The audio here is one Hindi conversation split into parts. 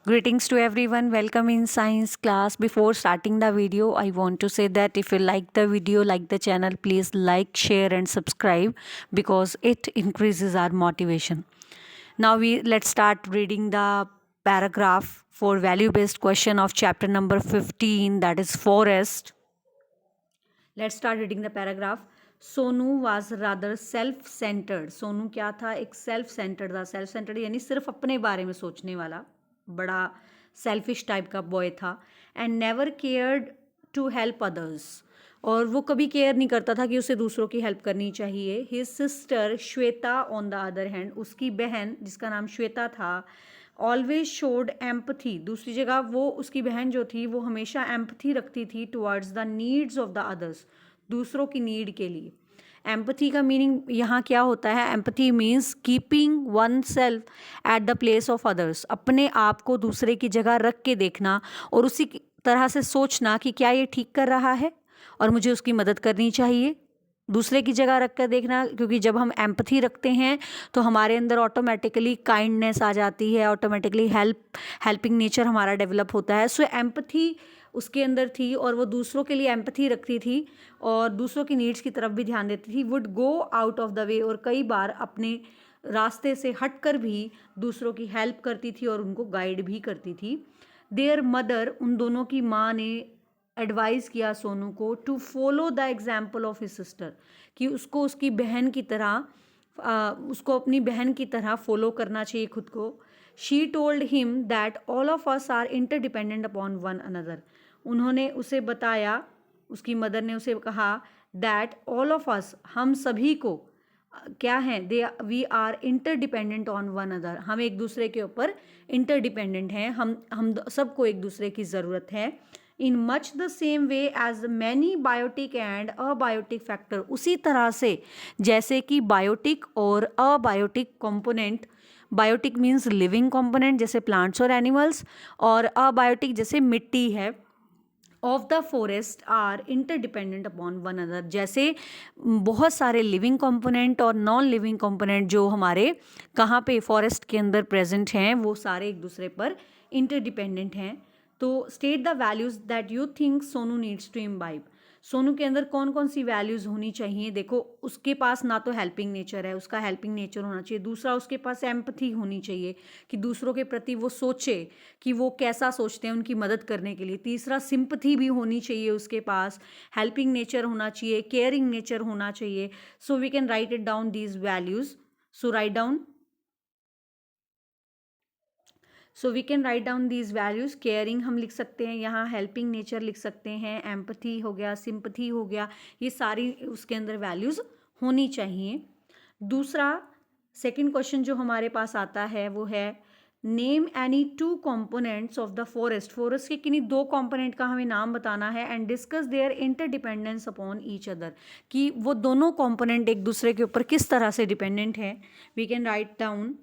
Greetings to everyone. Welcome in science class. Before starting the video, I want to say that if you like the video, like the channel, please like, share and subscribe because it increases our motivation. Now let's start reading the paragraph for value based question of chapter number 15, that is forest. Let's start reading the paragraph. Sonu was rather self centred. Sonu क्या था? एक सेल्फ सेंटर्ड था. सेल्फ सेंटर्ड यानी सिर्फ अपने बारे में सोचने वाला, बड़ा सेल्फिश टाइप का बॉय था. And never cared to help others. और वो कभी केयर नहीं करता था कि उसे दूसरों की हेल्प करनी चाहिए. His sister Shweta on the other hand, उसकी बहन जिसका नाम श्वेता था, ऑलवेज शोड एम्पथी. दूसरी जगह वो उसकी बहन जो थी वो हमेशा एम्पथी रखती थी towards the needs of the others, दूसरों की नीड के लिए. एम्पथी का मीनिंग यहाँ क्या होता है? Empathy means keeping one self at the place of others. अपने आप को दूसरे की जगह रख के देखना और उसी तरह से सोचना कि क्या ये ठीक कर रहा है और मुझे उसकी मदद करनी चाहिए. दूसरे की जगह रख कर देखना, क्योंकि जब हम एम्पथी रखते हैं तो हमारे अंदर ऑटोमेटिकली काइंडनेस आ जाती है, ऑटोमेटिकली हेल्पिंग नेचर हमारा डेवलप होता है. सो एम्पथी उसके अंदर थी और वो दूसरों के लिए एम्पथी रखती थी और दूसरों की नीड्स की तरफ भी ध्यान देती थी. Would go out of the way, और कई बार अपने रास्ते से हटकर भी दूसरों की हेल्प करती थी और उनको गाइड भी करती थी. देयर मदर, उन दोनों की माँ ने एडवाइस किया सोनू को to follow the example of his sister, कि उसको उसकी बहन की तरह उसको अपनी बहन की तरह फॉलो करना चाहिए खुद को. She told him that all of us are interdependent upon one another. उन्होंने उसे बताया, उसकी मदर ने उसे कहा दैट ऑल ऑफ अस, हम सभी को क्या हैं, they we are interdependent on one other. हम एक दूसरे के ऊपर इंटरडिपेंडेंट हैं, हम सबको एक दूसरे की ज़रूरत है. In much the same way as many biotic and abiotic factor, उसी तरह से जैसे कि बायोटिक और abiotic component. Biotic means living component जैसे प्लांट्स और एनिमल्स, और अबायोटिक जैसे मिट्टी है, of the forest are interdependent upon one other. जैसे बहुत सारे लिविंग कंपोनेंट और नॉन लिविंग कंपोनेंट जो हमारे कहाँ पे फॉरेस्ट के अंदर प्रेजेंट हैं, वो सारे एक दूसरे पर इंटरडिपेंडेंट हैं. तो state the values that you think Sonu needs to imbibe. Sonu के अंदर कौन कौन सी वैल्यूज़ होनी चाहिए? देखो, उसके पास ना तो हेल्पिंग नेचर है, उसका हेल्पिंग नेचर होना चाहिए. दूसरा, उसके पास एम्पथी होनी चाहिए कि दूसरों के प्रति वो सोचे कि वो कैसा सोचते हैं उनकी मदद करने के लिए. तीसरा, सिंपथी भी होनी चाहिए उसके पास, हेल्पिंग नेचर होना चाहिए, केयरिंग नेचर होना चाहिए. So we can write it down these values. So write down. So we can write down these values. Caring हम लिख सकते हैं यहाँ, हेल्पिंग नेचर लिख सकते हैं, एम्पथी हो गया, सिंपथी हो गया, ये सारी उसके अंदर वैल्यूज़ होनी चाहिए. दूसरा, सेकंड क्वेश्चन जो हमारे पास आता है वो है name any two components of the forest. Forest के किन्हीं दो कंपोनेंट का हमें नाम बताना है. And discuss their interdependence upon each other, कि वो दोनों कंपोनेंट एक दूसरे के ऊपर किस तरह से डिपेंडेंट है. We can write down.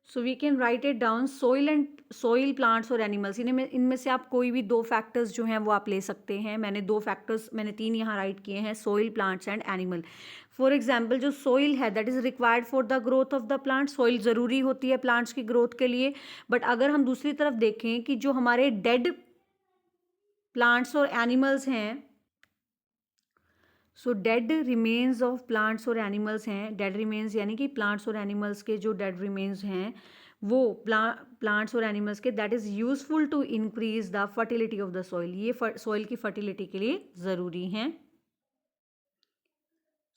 So we can write it down. Soil and soil, plants और एनिमल्स, इनमें से आप कोई भी दो फैक्टर्स जो हैं वो आप ले सकते हैं. मैंने तीन यहाँ राइट किए हैं, soil, plants and animal. For example, जो सोइल है that is required for the growth of the plant. Soil ज़रूरी होती है प्लांट्स की ग्रोथ के लिए. बट अगर हम दूसरी तरफ देखें कि जो हमारे डेड प्लांट्स और एनिमल्स हैं, so dead remains of plants और एनिमल्स हैं, डेड रिमेन्स यानी कि प्लांट्स और एनिमल्स के जो डेड रिमेन्स हैं वो प्लांट्स और एनिमल्स के, that is useful to increase the fertility of the soil. ये सॉइल की फर्टिलिटी के लिए ज़रूरी हैं.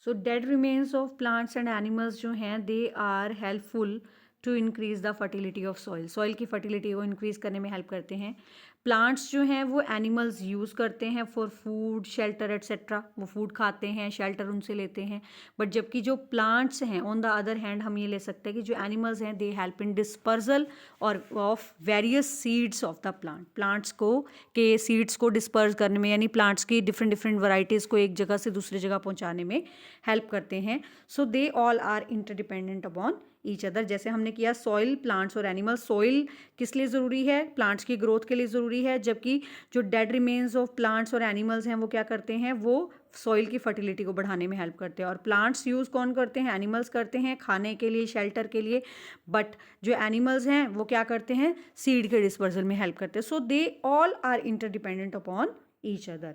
So dead remains of plants and animals जो हैं they are helpful to increase the fertility of soil. Soil की फर्टिलिटी को इंक्रीज करने में हेल्प करते हैं. प्लांट्स जो हैं वो एनिमल्स यूज़ करते हैं फॉर फूड, शेल्टर एट्सेट्रा. वो फूड खाते हैं, शेल्टर उनसे लेते हैं. बट जबकि जो प्लांट्स हैं, ऑन द अदर हैंड हम ये ले सकते हैं कि जो एनिमल्स हैं दे हेल्प इन डिस्पर्जल और of various seeds of the plant. Plants को के सीड्स को डिस्पर्स करने में, यानी प्लांट्स की डिफरेंट डिफरेंट वराइटीज़ को एक जगह से दूसरी जगह पहुँचाने में हेल्प करते हैं. So they all are interdependent upon each other. जैसे हमने किया सॉइल, प्लांट्स और एनिमल्स. सॉइल किस लिए ज़रूरी है? प्लांट्स की ग्रोथ के लिए ज़रूरी है. जबकि जो डेड रिमेन्स ऑफ प्लांट्स और एनिमल्स हैं वो क्या करते हैं? वो सॉइल की फर्टिलिटी को बढ़ाने में हेल्प करते हैं। और प्लांट्स यूज़ कौन करते हैं? एनिमल्स करते हैं खाने के लिए, शेल्टर के लिए, बट जो एनिमल्स हैं वो क्या करते हैं? सीड के डिस्पर्सल में हेल्प करते हैं। So they all are interdependent upon each other.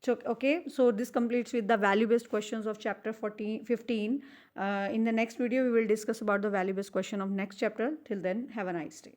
So, okay, so this completes with the value-based questions of chapter 15. In the next video, we will discuss about the value-based question of next chapter. Till then, have a nice day.